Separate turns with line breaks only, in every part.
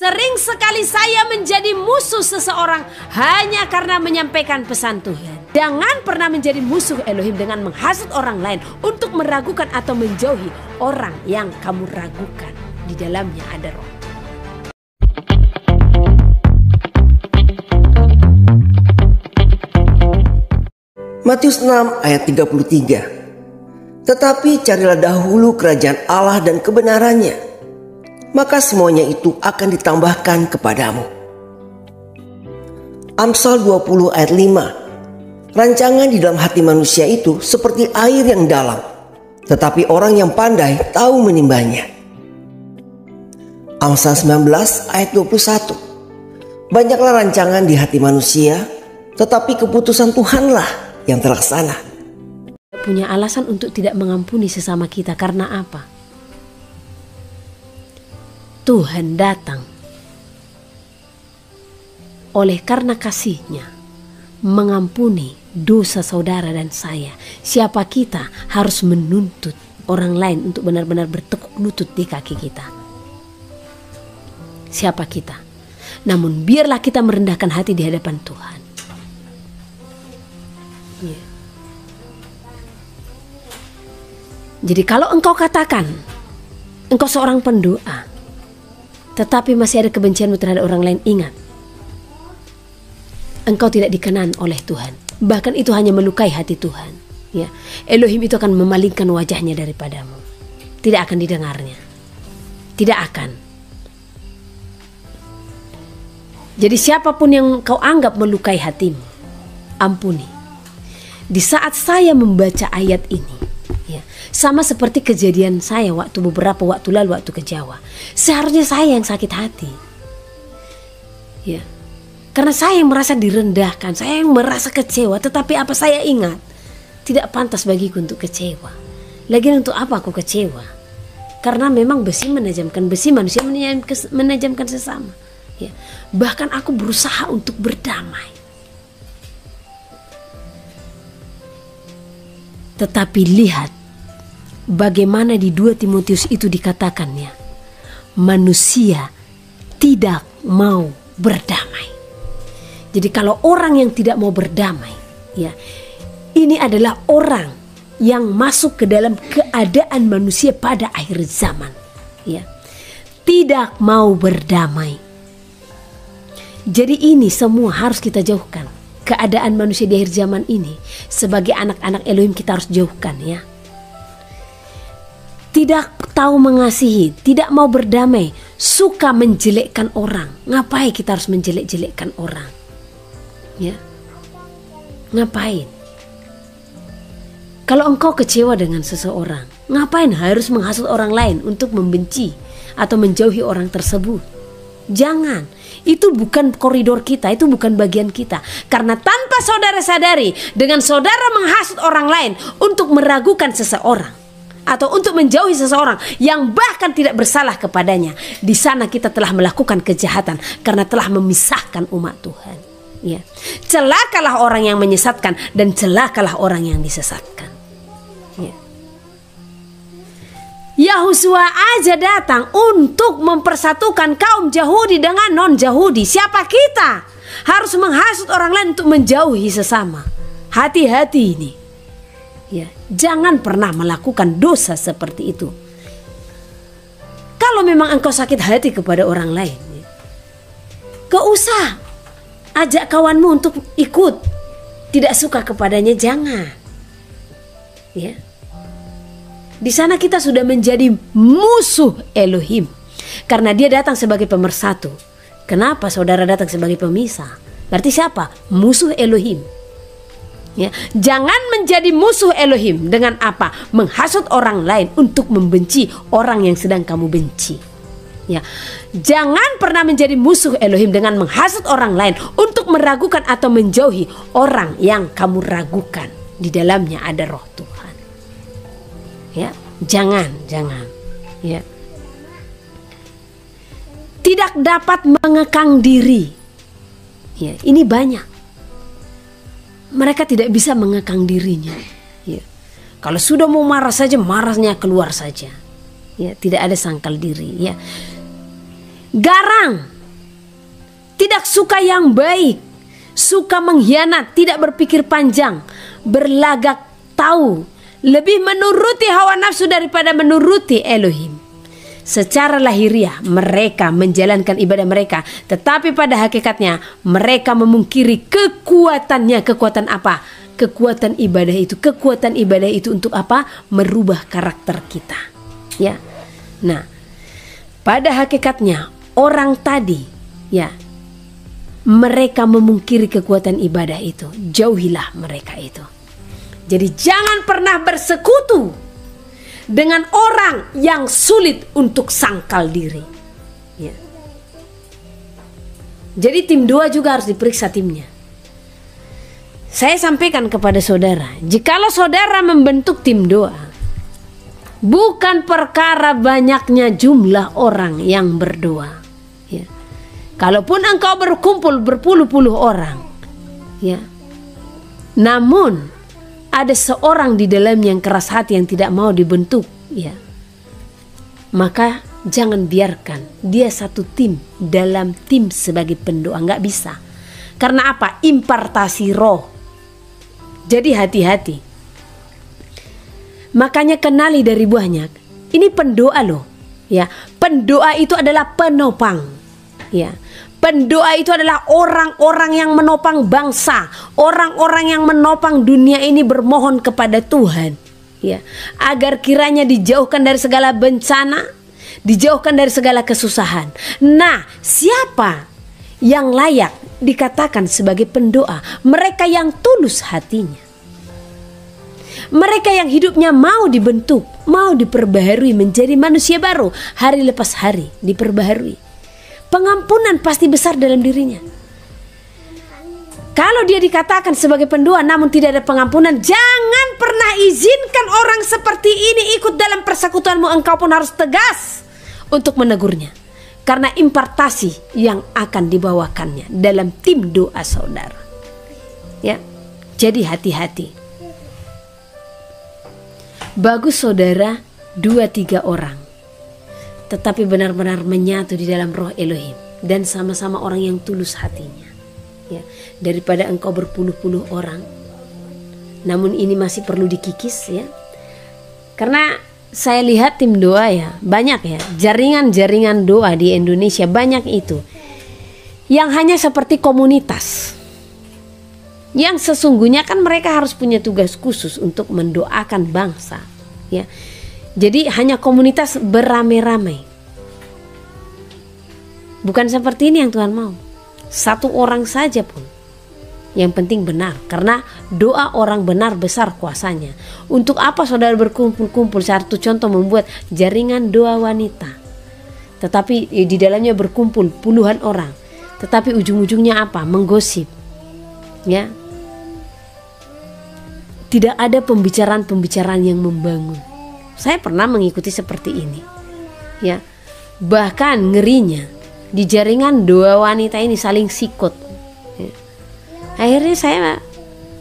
Sering sekali saya menjadi musuh seseorang hanya karena menyampaikan pesan Tuhan. Jangan pernah menjadi musuh Elohim dengan menghasut orang lain untuk meragukan atau menjauhi orang yang kamu ragukan. Di dalamnya ada roh.
Matius 6 ayat 33. Tetapi carilah dahulu kerajaan Allah dan kebenarannya, maka semuanya itu akan ditambahkan kepadamu. Amsal 20 ayat 5. Rancangan di dalam hati manusia itu seperti air yang dalam, tetapi orang yang pandai tahu menimbanya. Amsal 19 ayat 21. Banyaklah rancangan di hati manusia, tetapi keputusan Tuhanlah yang terlaksana.
Punya alasan untuk tidak mengampuni sesama kita karena apa? Tuhan datang oleh karena kasih-Nya mengampuni dosa saudara dan saya. Siapa kita harus menuntut orang lain untuk benar-benar bertekuk lutut di kaki kita? Siapa kita? Namun biarlah kita merendahkan hati di hadapan Tuhan. Yeah. Jadi kalau engkau katakan engkau seorang pendoa, tetapi masih ada kebencianmu terhadap orang lain, ingat, engkau tidak dikenan oleh Tuhan. Bahkan itu hanya melukai hati Tuhan. Ya, Elohim itu akan memalingkan wajahnya daripadamu. Tidak akan didengarnya. Tidak akan. Jadi siapapun yang kau anggap melukai hatimu, ampuni. Di saat saya membaca ayat ini, ya, sama seperti kejadian saya beberapa waktu lalu waktu ke Jawa. Seharusnya saya yang sakit hati. Ya. Karena saya yang merasa direndahkan, saya yang merasa kecewa. Tetapi apa saya ingat, tidak pantas bagiku untuk kecewa. Lagian untuk apa aku kecewa? Karena memang besi menajamkan besi, manusia menajamkan sesama. Ya. Bahkan aku berusaha untuk berdamai. Tetapi lihat bagaimana di 2 Timotius itu dikatakannya, manusia tidak mau berdamai. Jadi kalau orang yang tidak mau berdamai, ya, ini adalah orang yang masuk ke dalam keadaan manusia pada akhir zaman, ya, tidak mau berdamai. Jadi ini semua harus kita jauhkan. Keadaan manusia di akhir zaman ini sebagai anak-anak Elohim kita harus jauhkan, ya. Tidak tahu mengasihi, tidak mau berdamai, suka menjelekkan orang. Ngapain kita harus menjelek-jelekkan orang? Ya. Ngapain? Kalau engkau kecewa dengan seseorang, ngapain harus menghasut orang lain untuk membenci atau menjauhi orang tersebut? Jangan. Itu bukan koridor kita, itu bukan bagian kita. Karena tanpa saudara sadari, dengan saudara menghasut orang lain untuk meragukan seseorang atau untuk menjauhi seseorang yang bahkan tidak bersalah kepadanya, di sana kita telah melakukan kejahatan karena telah memisahkan umat Tuhan. Ya. Celakalah orang yang menyesatkan dan celakalah orang yang disesatkan. Ya. Yahusua aja datang untuk mempersatukan kaum Yahudi dengan non-Yahudi. Siapa kita? Harus menghasut orang lain untuk menjauhi sesama. Hati-hati ini. Ya, jangan pernah melakukan dosa seperti itu. Kalau memang engkau sakit hati kepada orang lain, ya, gak usah ajak kawanmu untuk ikut. Tidak suka kepadanya, jangan. Ya. Di sana kita sudah menjadi musuh Elohim. Karena dia datang sebagai pemersatu. Kenapa saudara datang sebagai pemisah? Berarti siapa? Musuh Elohim. Ya. Jangan menjadi musuh Elohim dengan apa? Menghasut orang lain untuk membenci orang yang sedang kamu benci. Ya. Jangan pernah menjadi musuh Elohim dengan menghasut orang lain untuk meragukan atau menjauhi orang yang kamu ragukan. Di dalamnya ada roh Tuhan. Ya, jangan. Ya. Tidak dapat mengekang diri. Ya, ini banyak. Mereka tidak bisa mengekang dirinya. Ya. Kalau sudah mau marah saja, marahnya keluar saja. Ya, tidak ada sangkal diri. Ya. Garang tidak suka yang baik, suka mengkhianat, tidak berpikir panjang, berlagak tahu, lebih menuruti hawa nafsu daripada menuruti Elohim. Secara lahiriah mereka menjalankan ibadah mereka, tetapi pada hakikatnya mereka memungkiri kekuatannya. Kekuatan apa? Kekuatan ibadah itu. Kekuatan ibadah itu untuk apa? Merubah karakter kita. Ya. Nah, pada hakikatnya orang tadi, ya, mereka memungkiri kekuatan ibadah itu. Jauhilah mereka itu. Jadi jangan pernah bersekutu dengan orang yang sulit untuk sangkal diri. Ya. Jadi tim doa juga harus diperiksa timnya. Saya sampaikan kepada saudara, jikalau saudara membentuk tim doa, bukan perkara banyaknya jumlah orang yang berdoa. Ya. Kalaupun engkau berkumpul berpuluh-puluh orang, ya, namun ada seorang di dalam yang keras hati yang tidak mau dibentuk, ya, maka jangan biarkan dia satu tim dalam tim sebagai pendoa. Nggak bisa. Karena apa? Impartasi roh. Jadi hati-hati. Makanya kenali dari buahnya. Ini pendoa loh, ya. Pendoa itu adalah penopang, ya. Pendoa itu adalah orang-orang yang menopang bangsa, orang-orang yang menopang dunia ini bermohon kepada Tuhan, ya, agar kiranya dijauhkan dari segala bencana, dijauhkan dari segala kesusahan. Nah, siapa yang layak dikatakan sebagai pendoa? Mereka yang tulus hatinya. Mereka yang hidupnya mau dibentuk, mau diperbaharui menjadi manusia baru, hari lepas hari diperbaharui. Pengampunan pasti besar dalam dirinya. Kalau dia dikatakan sebagai pendoa namun tidak ada pengampunan, jangan pernah izinkan orang seperti ini ikut dalam persekutuanmu. Engkau pun harus tegas untuk menegurnya, karena impartasi yang akan dibawakannya dalam tim doa saudara. Ya, jadi hati-hati. Bagus saudara 2-3 orang, tetapi benar-benar menyatu di dalam roh Elohim dan sama-sama orang yang tulus hatinya, ya, daripada engkau berpuluh-puluh orang. Namun ini masih perlu dikikis, ya, karena saya lihat tim doa, ya, banyak, ya, jaringan-jaringan doa di Indonesia banyak itu yang hanya seperti komunitas, yang sesungguhnya kan mereka harus punya tugas khusus untuk mendoakan bangsa, ya. Jadi hanya komunitas beramai-ramai. Bukan seperti ini yang Tuhan mau. Satu orang saja pun. Yang penting benar. Karena doa orang benar besar kuasanya. Untuk apa saudara berkumpul-kumpul? Satu contoh membuat jaringan doa wanita. Tetapi di dalamnya berkumpul puluhan orang. Tetapi ujung-ujungnya apa? Menggosip. Ya. Tidak ada pembicaraan-pembicaraan yang membangun. Saya pernah mengikuti seperti ini, ya. Bahkan ngerinya di jaringan doa wanita ini saling sikut, ya. Akhirnya saya,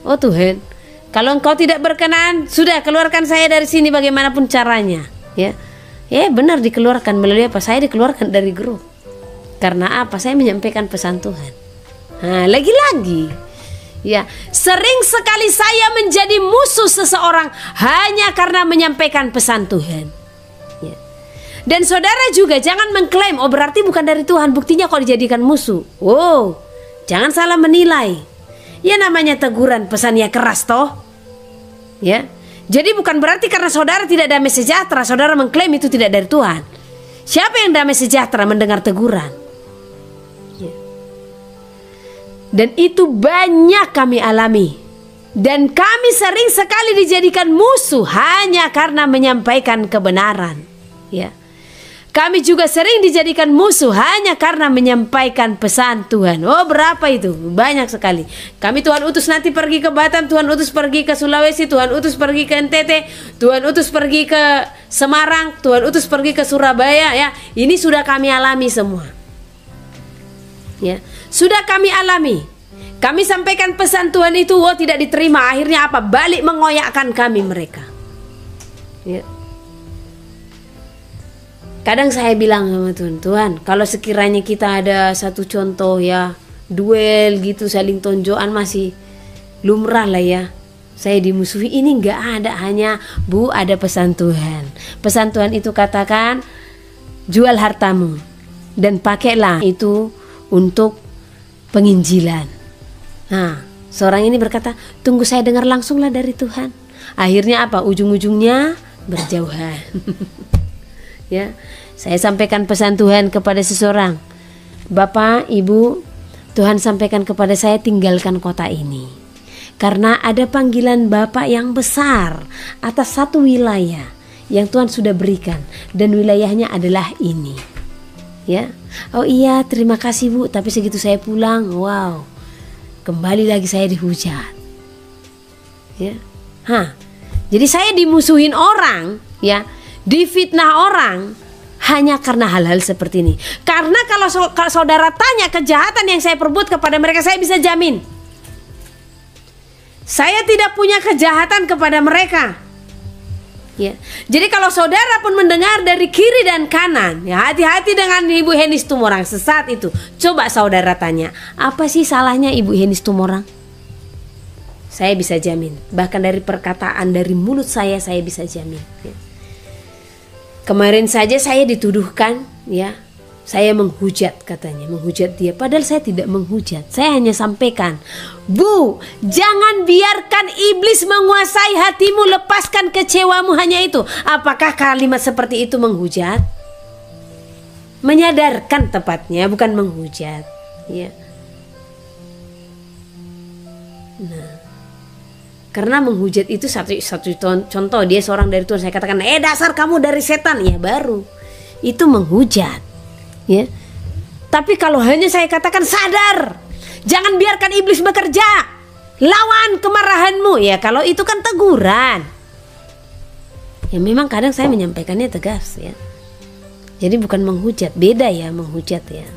oh Tuhan, kalau engkau tidak berkenan, sudah keluarkan saya dari sini bagaimanapun caranya, ya. Benar dikeluarkan. Melalui apa? Saya dikeluarkan dari grup. Karena apa? Saya menyampaikan pesan Tuhan. Nah, lagi-lagi, ya, sering sekali saya menjadi musuh seseorang hanya karena menyampaikan pesan Tuhan, ya. Dan saudara juga jangan mengklaim, oh berarti bukan dari Tuhan, buktinya kok dijadikan musuh. Wow, jangan salah menilai. Ya namanya teguran, pesannya keras toh, ya. Jadi bukan berarti karena saudara tidak damai sejahtera, saudara mengklaim itu tidak dari Tuhan. Siapa yang damai sejahtera mendengar teguran? Dan itu banyak kami alami. Dan kami sering sekali dijadikan musuh hanya karena menyampaikan kebenaran, ya. Kami juga sering dijadikan musuh hanya karena menyampaikan pesan Tuhan. Oh berapa itu? Banyak sekali. Kami Tuhan utus nanti pergi ke Batam, Tuhan utus pergi ke Sulawesi, Tuhan utus pergi ke NTT, Tuhan utus pergi ke Semarang, Tuhan utus pergi ke Surabaya, ya. Ini sudah kami alami semua, ya. Sudah kami alami. Kami sampaikan pesan Tuhan itu, oh tidak diterima. Akhirnya apa? Balik mengoyakkan kami mereka, ya. Kadang saya bilang sama Tuhan, Tuhan, kalau sekiranya kita ada satu contoh ya, duel gitu saling tonjokan masih lumrah lah ya. Saya dimusuhi, ini nggak ada, hanya Bu ada pesan Tuhan. Pesan Tuhan itu katakan jual hartamu dan pakailah itu untuk penginjilan. Nah, seorang ini berkata, tunggu saya dengar langsung lah dari Tuhan. Akhirnya apa? Ujung-ujungnya berjauhan. Ya, saya sampaikan pesan Tuhan kepada seseorang. Bapak, Ibu, Tuhan sampaikan kepada saya tinggalkan kota ini. Karena ada panggilan Bapak yang besar atas satu wilayah yang Tuhan sudah berikan. Dan wilayahnya adalah ini. Ya, oh iya terima kasih Bu, tapi segitu saya pulang, wow, kembali lagi saya dihujat. Ya, jadi saya dimusuhin orang, ya, difitnah orang hanya karena hal-hal seperti ini. Karena kalau saudara tanya kejahatan yang saya perbuat kepada mereka, saya bisa jamin saya tidak punya kejahatan kepada mereka. Ya. Jadi kalau saudara pun mendengar dari kiri dan kanan, ya hati-hati dengan Ibu Henis Tumorang sesat itu. Coba saudara tanya, apa sih salahnya Ibu Henis Tumorang? Saya bisa jamin, bahkan dari perkataan dari mulut saya bisa jamin. Ya. Kemarin saja saya dituduhkan, ya, saya menghujat katanya, menghujat dia. Padahal saya tidak menghujat, saya hanya sampaikan, Bu, jangan biarkan iblis menguasai hatimu, lepaskan kecewamu hanya itu. Apakah kalimat seperti itu menghujat? Menyadarkan tepatnya, bukan menghujat. Ya. Nah, karena menghujat itu satu contoh, dia seorang dari Tuhan, saya katakan, dasar kamu dari setan, ya baru itu menghujat. Ya. Tapi kalau hanya saya katakan sadar, jangan biarkan iblis bekerja, lawan kemarahanmu, ya kalau itu kan teguran. Ya memang kadang saya menyampaikannya tegas, ya. Jadi bukan menghujat, beda ya menghujat, ya.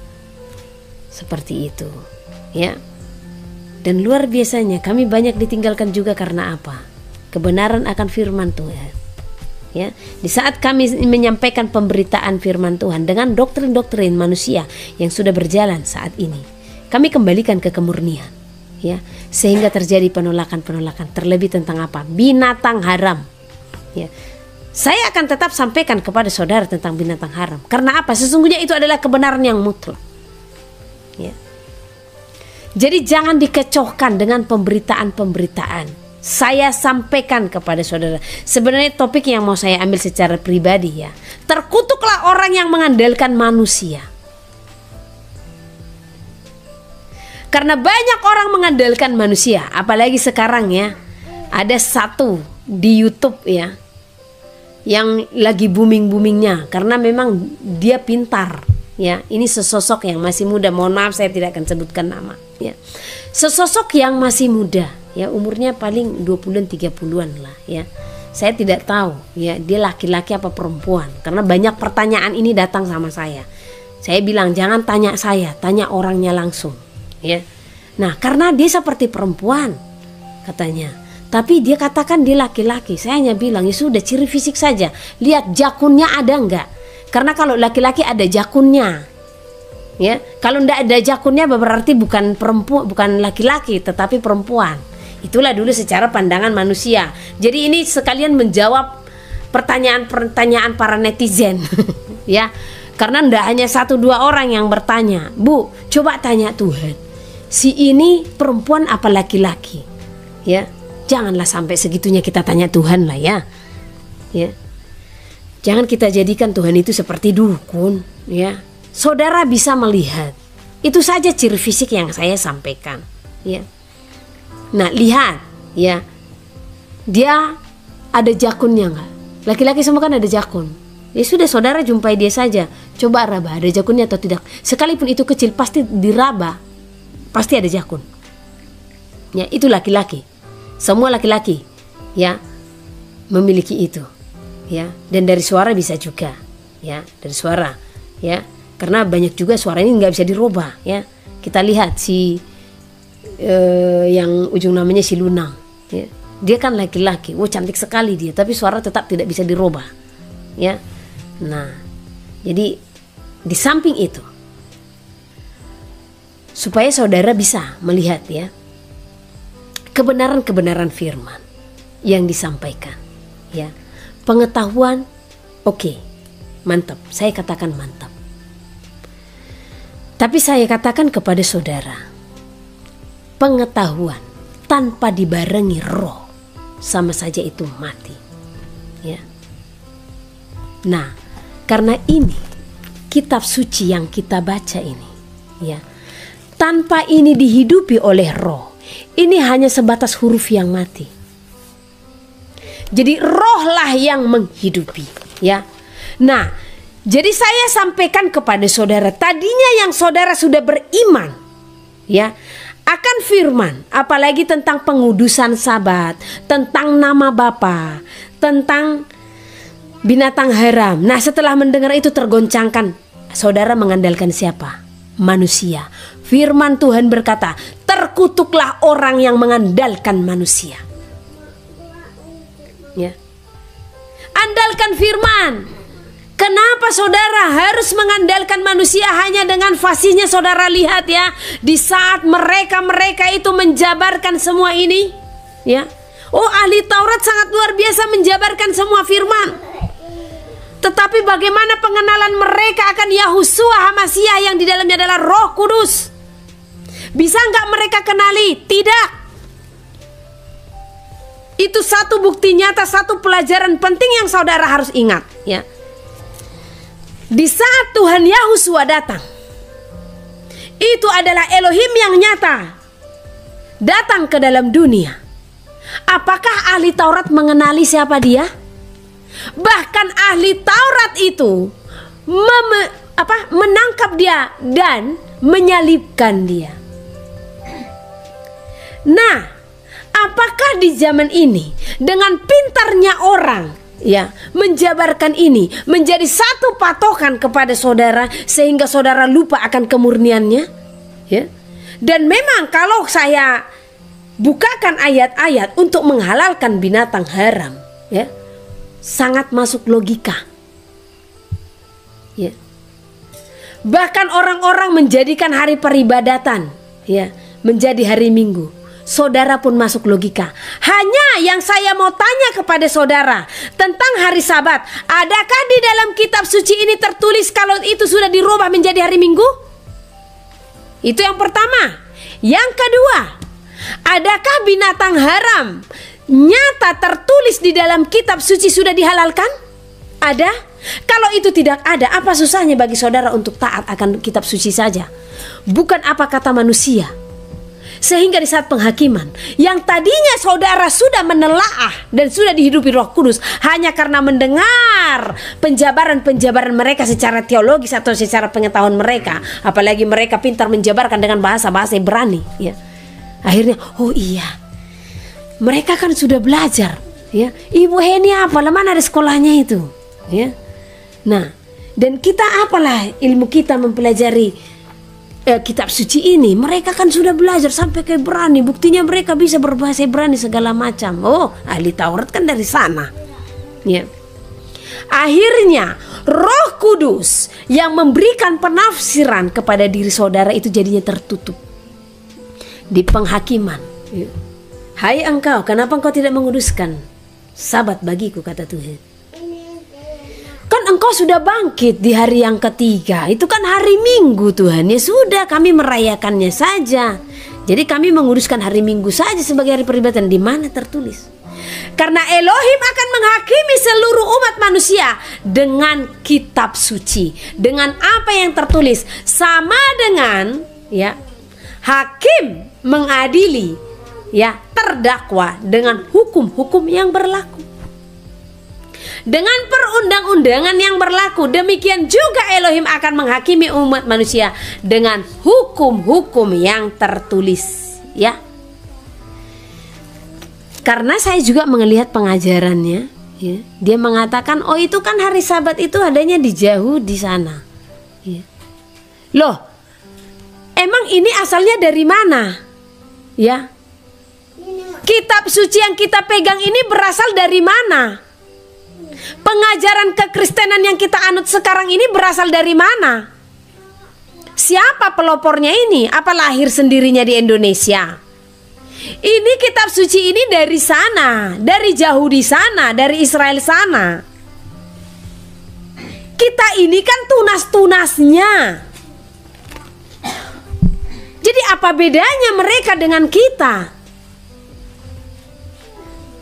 Seperti itu, ya. Dan luar biasanya kami banyak ditinggalkan juga karena apa? Kebenaran akan firman Tuhan. Ya, di saat kami menyampaikan pemberitaan firman Tuhan dengan doktrin-doktrin manusia yang sudah berjalan saat ini, kami kembalikan ke kemurnian, ya, sehingga terjadi penolakan-penolakan. Terlebih tentang apa? Binatang haram. Ya, saya akan tetap sampaikan kepada saudara tentang binatang haram. Karena apa? Sesungguhnya itu adalah kebenaran yang mutlak. Ya. Jadi jangan dikecohkan dengan pemberitaan-pemberitaan. Saya sampaikan kepada saudara. Sebenarnya topik yang mau saya ambil secara pribadi, ya. Terkutuklah orang yang mengandalkan manusia. Karena banyak orang mengandalkan manusia. Apalagi sekarang, ya. Ada satu di YouTube, ya, yang lagi booming-boomingnya. Karena memang dia pintar, ya. Ini sesosok yang masih muda. Mohon maaf saya tidak akan sebutkan nama, ya. Sesosok yang masih muda, ya, umurnya paling 20-an 30-an lah, ya. Saya tidak tahu, ya, dia laki-laki apa perempuan, karena banyak pertanyaan ini datang sama saya. Saya bilang jangan tanya saya, tanya orangnya langsung, ya. Nah, karena dia seperti perempuan katanya, tapi dia katakan dia laki-laki. Saya hanya bilang ya sudah, ciri fisik saja, lihat jakunnya ada enggak. Karena kalau laki-laki ada jakunnya, ya, kalau tidak ada jakunnya berarti bukan perempuan, bukan laki-laki, tetapi perempuan. Itulah dulu secara pandangan manusia. Jadi ini sekalian menjawab pertanyaan-pertanyaan para netizen, ya. Karena tidak hanya 1-2 orang yang bertanya, Bu, coba tanya Tuhan, si ini perempuan apa laki-laki, ya. Janganlah sampai segitunya kita tanya Tuhan lah, ya. Ya. Jangan kita jadikan Tuhan itu seperti dukun, ya. Saudara bisa melihat. Itu saja ciri fisik yang saya sampaikan, ya. Nah, lihat, ya. Dia ada jakunnya enggak? Laki-laki semua kan ada jakun. Ya sudah, saudara jumpai dia saja. Coba raba ada jakunnya atau tidak. Sekalipun itu kecil, pasti diraba, pasti ada jakun. Ya, itu laki-laki. Semua laki-laki, ya, memiliki itu, ya. Dan dari suara bisa juga, ya, dari suara, ya. Karena banyak juga suara ini nggak bisa dirubah, ya. Kita lihat si yang ujung namanya si Luna, ya. Dia kan laki-laki, cantik sekali dia, tapi suara tetap tidak bisa dirubah, ya. Nah, Jadi di samping itu, supaya saudara bisa melihat ya kebenaran-kebenaran firman yang disampaikan ya. Pengetahuan oke, mantap, saya katakan mantap. Tapi saya katakan kepada saudara, pengetahuan tanpa dibarengi roh sama saja itu mati ya. Nah, karena ini kitab suci yang kita baca ini ya, tanpa ini dihidupi oleh roh, ini hanya sebatas huruf yang mati. Jadi rohlah yang menghidupi ya. Nah, jadi saya sampaikan kepada saudara, tadinya yang saudara sudah beriman ya akan firman, apalagi tentang pengudusan Sabat, tentang nama Bapa, tentang binatang haram. Nah, setelah mendengar itu tergoncangkan, saudara mengandalkan siapa? Manusia. Firman Tuhan berkata, terkutuklah orang yang mengandalkan manusia. Ya. Andalkan firman. Kenapa saudara harus mengandalkan manusia? Hanya dengan fasihnya saudara lihat ya, di saat mereka itu menjabarkan semua ini ya. Oh, ahli Taurat sangat luar biasa menjabarkan semua firman. Tetapi bagaimana pengenalan mereka akan Yahusua HaMasiah yang di dalamnya adalah Roh Kudus? Bisa nggak mereka kenali? Tidak. Itu satu bukti nyata, satu pelajaran penting yang saudara harus ingat ya. Di saat Tuhan Yahusua datang, itu adalah Elohim yang nyata datang ke dalam dunia. Apakah ahli Taurat mengenali siapa dia? Bahkan ahli Taurat itu menangkap dia dan menyalibkan dia. Nah, apakah di zaman ini dengan pintarnya orang ya menjabarkan ini menjadi satu patokan kepada saudara sehingga saudara lupa akan kemurniannya ya? Dan memang kalau saya bukakan ayat-ayat untuk menghalalkan binatang haram ya, sangat masuk logika ya. Bahkan orang-orang menjadikan hari peribadatan ya menjadi hari Minggu. Saudara pun masuk logika. Hanya yang saya mau tanya kepada saudara tentang hari Sabat, adakah di dalam kitab suci ini tertulis kalau itu sudah dirubah menjadi hari Minggu? Itu yang pertama. Yang kedua, adakah binatang haram nyata tertulis di dalam kitab suci sudah dihalalkan? Ada? Kalau itu tidak ada, apa susahnya bagi saudara untuk taat akan kitab suci saja? Bukan apa kata manusia. Sehingga di saat penghakiman, yang tadinya saudara sudah menelaah dan sudah dihidupi Roh Kudus hanya karena mendengar penjabaran-penjabaran mereka secara teologis atau secara pengetahuan mereka, apalagi mereka pintar menjabarkan dengan bahasa-bahasa Ibrani ya. Akhirnya, oh iya, mereka kan sudah belajar ya. Ibu Heni apalah, mana ada sekolahnya itu ya. Nah, dan kita apalah ilmu kita mempelajari kitab suci ini. Mereka kan sudah belajar sampai ke Ibrani. Buktinya mereka bisa berbahasa Ibrani segala macam. Oh, ahli Taurat kan dari sana ya. Akhirnya Roh Kudus yang memberikan penafsiran kepada diri saudara itu jadinya tertutup di penghakiman ya. Hai engkau, kenapa engkau tidak menguduskan Sabat bagiku, kata Tuhan. Kan engkau sudah bangkit di hari yang ketiga. Itu kan hari Minggu Tuhan. Ya sudah, kami merayakannya saja. Jadi kami menguduskan hari Minggu saja sebagai hari peribadatan. Di mana tertulis? Karena Elohim akan menghakimi seluruh umat manusia dengan kitab suci, dengan apa yang tertulis. Sama dengan ya, hakim mengadili ya terdakwa dengan hukum-hukum yang berlaku. Dengan perundang-undangan yang berlaku, demikian juga Elohim akan menghakimi umat manusia dengan hukum-hukum yang tertulis ya. Karena saya juga melihat pengajarannya ya. Dia mengatakan, oh itu kan hari Sabat itu adanya di jauh di sana ya. Loh, emang ini asalnya dari mana ya? Kitab suci yang kita pegang ini berasal dari mana? Pengajaran kekristenan yang kita anut sekarang ini berasal dari mana? Siapa pelopornya ini? Apa lahir sendirinya di Indonesia? Ini kitab suci ini dari sana, dari Yahudi sana, dari Israel sana. Kita ini kan tunas-tunasnya. Jadi apa bedanya mereka dengan kita?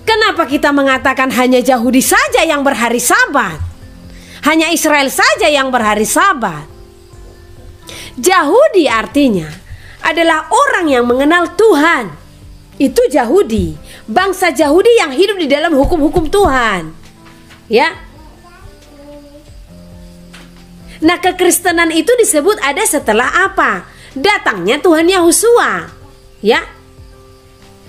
Kenapa kita mengatakan hanya Yahudi saja yang berhari Sabat? Hanya Israel saja yang berhari Sabat? Yahudi artinya adalah orang yang mengenal Tuhan. Itu Yahudi, bangsa Yahudi yang hidup di dalam hukum-hukum Tuhan. Ya. Nah, kekristenan itu disebut ada setelah apa? Datangnya Tuhan Yahusua. Ya.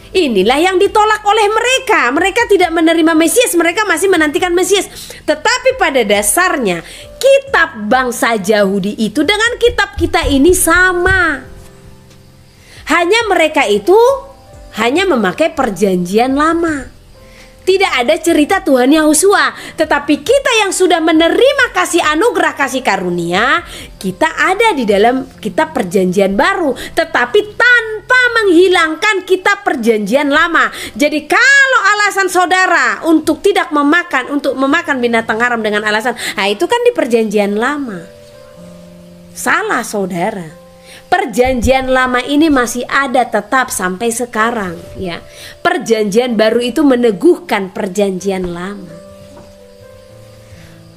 Inilah yang ditolak oleh mereka. Mereka tidak menerima Mesias, mereka masih menantikan Mesias. Tetapi pada dasarnya kitab bangsa Yahudi itu dengan kitab kita ini sama. Hanya mereka itu hanya memakai perjanjian lama. Tidak ada cerita Tuhan Yahusua. Tetapi kita yang sudah menerima kasih anugerah, kasih karunia, kita ada di dalam kitab perjanjian baru, tetapi tanpa menghilangkan kitab perjanjian lama. Jadi kalau alasan saudara untuk tidak memakan, untuk memakan binatang haram dengan alasan, nah itu kan di perjanjian lama. Salah saudara. Perjanjian lama ini masih ada tetap sampai sekarang, ya. Perjanjian baru itu meneguhkan perjanjian lama.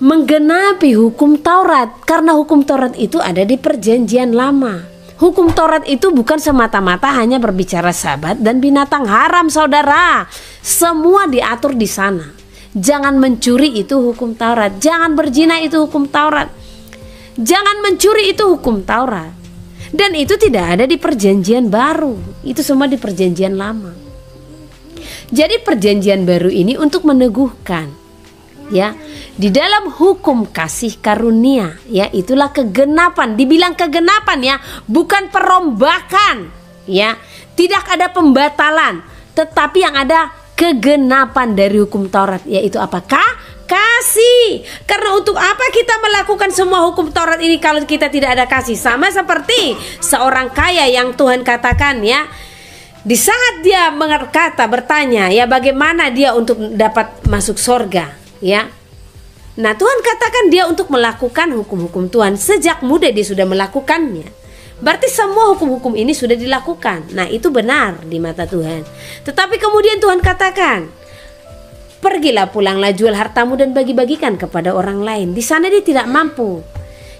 Menggenapi hukum Taurat, karena hukum Taurat itu ada di perjanjian lama. Hukum Taurat itu bukan semata-mata hanya berbicara Sabat dan binatang haram, saudara. Semua diatur di sana. Jangan mencuri itu hukum Taurat, jangan berzina itu hukum Taurat, jangan mencuri itu hukum Taurat. Dan itu tidak ada di perjanjian baru. Itu semua di perjanjian lama. Jadi perjanjian baru ini untuk meneguhkan, ya, di dalam hukum kasih karunia, ya, itulah kegenapan. Dibilang kegenapan, ya, bukan perombakan, ya. Tidak ada pembatalan, tetapi yang ada kegenapan dari hukum Taurat, yaitu apakah? Kasih. Karena untuk apa kita melakukan semua hukum Taurat ini kalau kita tidak ada kasih? Sama seperti seorang kaya yang Tuhan katakan, ya, di saat dia bertanya, ya, bagaimana dia untuk dapat masuk surga, ya. Nah, Tuhan katakan dia untuk melakukan hukum-hukum Tuhan. Sejak muda dia sudah melakukannya. Berarti semua hukum-hukum ini sudah dilakukan. Nah, itu benar di mata Tuhan. Tetapi kemudian Tuhan katakan, pergilah, pulanglah, jual hartamu dan bagi-bagikan kepada orang lain. Di sana dia tidak mampu.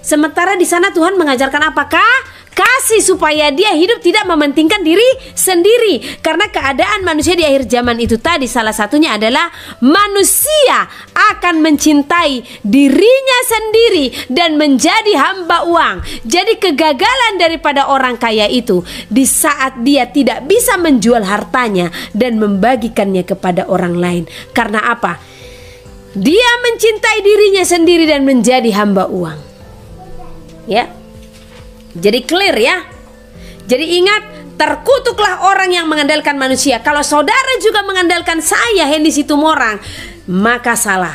Sementara di sana Tuhan mengajarkan apakah? Kasih, supaya dia hidup tidak mementingkan diri sendiri. Karena keadaan manusia di akhir zaman itu tadi salah satunya adalah manusia akan mencintai dirinya sendiri dan menjadi hamba uang. Jadi kegagalan daripada orang kaya itu di saat dia tidak bisa menjual hartanya dan membagikannya kepada orang lain. Karena apa? Dia mencintai dirinya sendiri dan menjadi hamba uang. Ya. Jadi clear, ya. Jadi ingat, terkutuklah orang yang mengandalkan manusia. Kalau saudara juga mengandalkan saya, Hendy Situmorang, maka salah.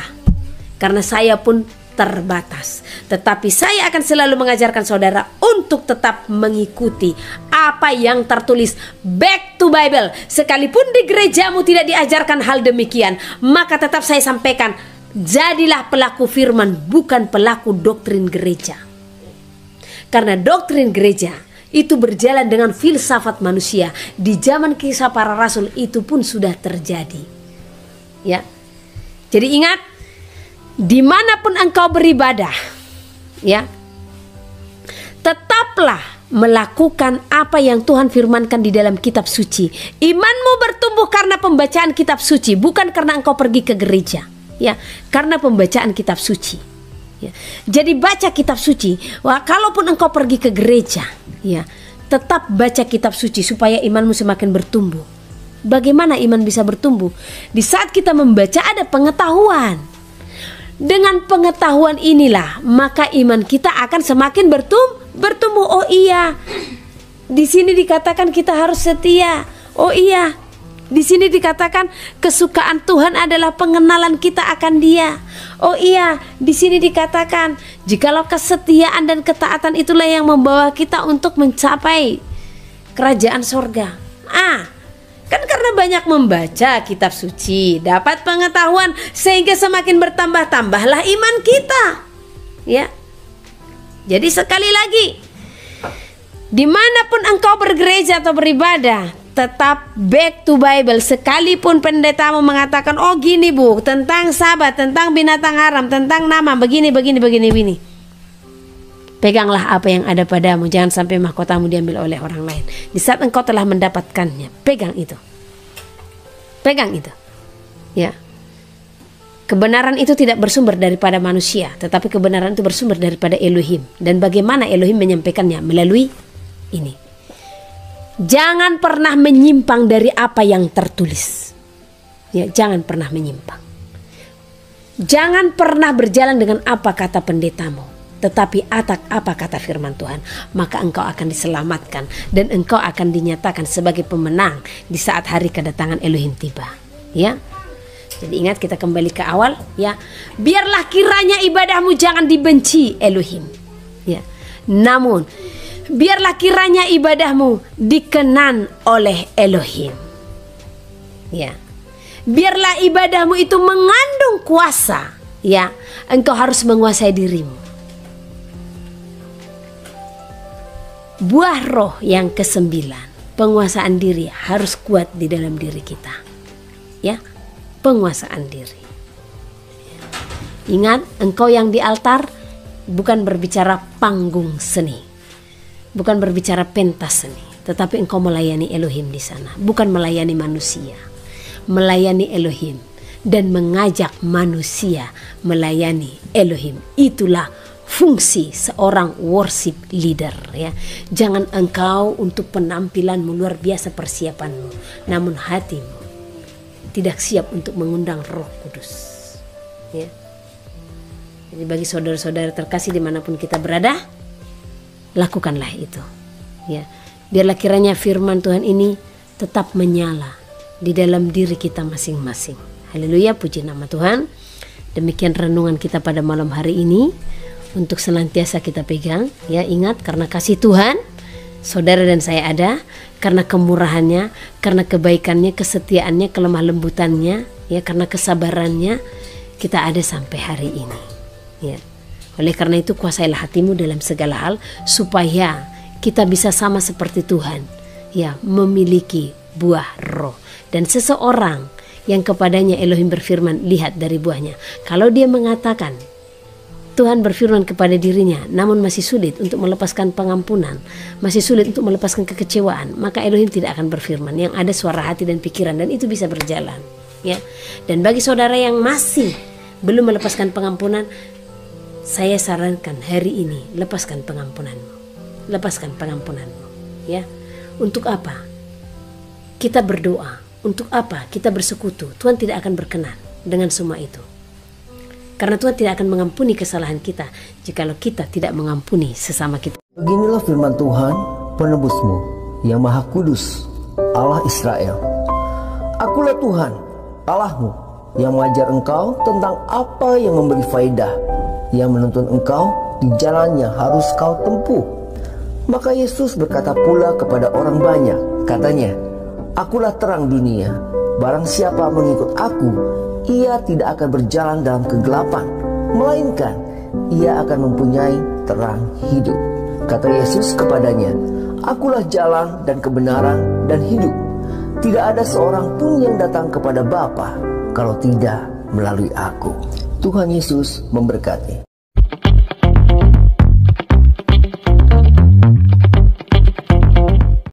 Karena saya pun terbatas. Tetapi saya akan selalu mengajarkan saudara untuk tetap mengikuti apa yang tertulis. Back to Bible. Sekalipun di gerejamu tidak diajarkan hal demikian, maka tetap saya sampaikan, jadilah pelaku firman, bukan pelaku doktrin gereja. Karena doktrin gereja itu berjalan dengan filsafat manusia. Di zaman kisah para rasul itu pun sudah terjadi, ya. Jadi ingat, dimanapun engkau beribadah, ya, tetaplah melakukan apa yang Tuhan firmankan di dalam kitab suci. Imanmu bertumbuh karena pembacaan kitab suci, bukan karena engkau pergi ke gereja, ya, karena pembacaan kitab suci. Ya. Jadi baca kitab suci. Wah, kalaupun engkau pergi ke gereja, ya, tetap baca kitab suci supaya imanmu semakin bertumbuh. Bagaimana iman bisa bertumbuh? Di saat kita membaca ada pengetahuan. Dengan pengetahuan inilah maka iman kita akan semakin bertumbuh. Oh iya, di sini dikatakan kita harus setia. Oh iya, Di sini dikatakan kesukaan Tuhan adalah pengenalan kita akan Dia. Oh iya, di sini dikatakan jikalau kesetiaan dan ketaatan itulah yang membawa kita untuk mencapai kerajaan sorga. Kan karena banyak membaca kitab suci, dapat pengetahuan, sehingga semakin bertambah-tambahlah iman kita. Ya. Jadi sekali lagi, dimanapun engkau bergereja atau beribadah, tetap back to Bible. Sekalipun pendetamu mengatakan, oh gini bu, tentang sabat, tentang binatang haram, tentang nama, begini. Peganglah apa yang ada padamu, jangan sampai mahkotamu diambil oleh orang lain. Di saat engkau telah mendapatkannya, pegang itu. Ya. Kebenaran itu tidak bersumber daripada manusia, tetapi kebenaran itu bersumber daripada Elohim. Dan bagaimana Elohim menyampaikannya? Melalui ini. Jangan pernah menyimpang dari apa yang tertulis. Ya, jangan pernah menyimpang. Jangan pernah berjalan dengan apa kata pendetamu, tetapi apa kata firman Tuhan. Maka engkau akan diselamatkan dan engkau akan dinyatakan sebagai pemenang di saat hari kedatangan Elohim tiba. Ya. Jadi ingat, kita kembali ke awal, ya. Biarlah kiranya ibadahmu jangan dibenci Elohim. Ya. Namun biarlah kiranya ibadahmu dikenan oleh Elohim. Ya. Biarlah ibadahmu itu mengandung kuasa. Ya. Engkau harus menguasai dirimu. Buah roh yang ke-9, penguasaan diri, harus kuat di dalam diri kita. Ya. Penguasaan diri. Ingat, engkau yang di altar bukan berbicara panggung seni, bukan berbicara pentas seni, tetapi engkau melayani Elohim di sana, bukan melayani manusia, melayani Elohim dan mengajak manusia melayani Elohim. Itulah fungsi seorang worship leader, ya. Jangan engkau untuk penampilanmu luar biasa persiapanmu, namun hatimu tidak siap untuk mengundang Roh Kudus, ya. Jadi bagi saudara-saudara terkasih dimanapun kita berada, lakukanlah itu, ya. Biarlah kiranya firman Tuhan ini tetap menyala di dalam diri kita masing-masing. Haleluya, puji nama Tuhan. Demikian renungan kita pada malam hari ini, untuk senantiasa kita pegang, ya. Ingat, karena kasih Tuhan saudara dan saya ada, karena kemurahannya, karena kebaikannya, kesetiaannya, kelemah lembutannya, ya, karena kesabarannya kita ada sampai hari ini, ya. Oleh karena itu kuasailah hatimu dalam segala hal, supaya kita bisa sama seperti Tuhan, ya, memiliki buah roh. Dan seseorang yang kepadanya Elohim berfirman, lihat dari buahnya. Kalau dia mengatakan Tuhan berfirman kepada dirinya, namun masih sulit untuk melepaskan pengampunan, masih sulit untuk melepaskan kekecewaan, maka Elohim tidak akan berfirman. Yang ada suara hati dan pikiran, dan itu bisa berjalan, ya. Dan bagi saudara yang masih belum melepaskan pengampunan, saya sarankan hari ini lepaskan pengampunanmu, lepaskan pengampunanmu, ya. Untuk apa kita berdoa? Untuk apa kita bersekutu? Tuhan tidak akan berkenan dengan semua itu. Karena Tuhan tidak akan mengampuni kesalahan kita jikalau kita tidak mengampuni sesama kita.
Beginilah firman Tuhan, penebusmu, yang Maha Kudus, Allah Israel. Akulah Tuhan, Allahmu, yang mengajar engkau tentang apa yang memberi faedah, yang menuntun engkau di jalan yang harus kau tempuh. Maka Yesus berkata pula kepada orang banyak, katanya, Akulah terang dunia, barang siapa mengikut aku, ia tidak akan berjalan dalam kegelapan, melainkan ia akan mempunyai terang hidup. Kata Yesus kepadanya, Akulah jalan dan kebenaran dan hidup. Tidak ada seorang pun yang datang kepada Bapa kalau tidak melalui aku. Tuhan Yesus memberkati.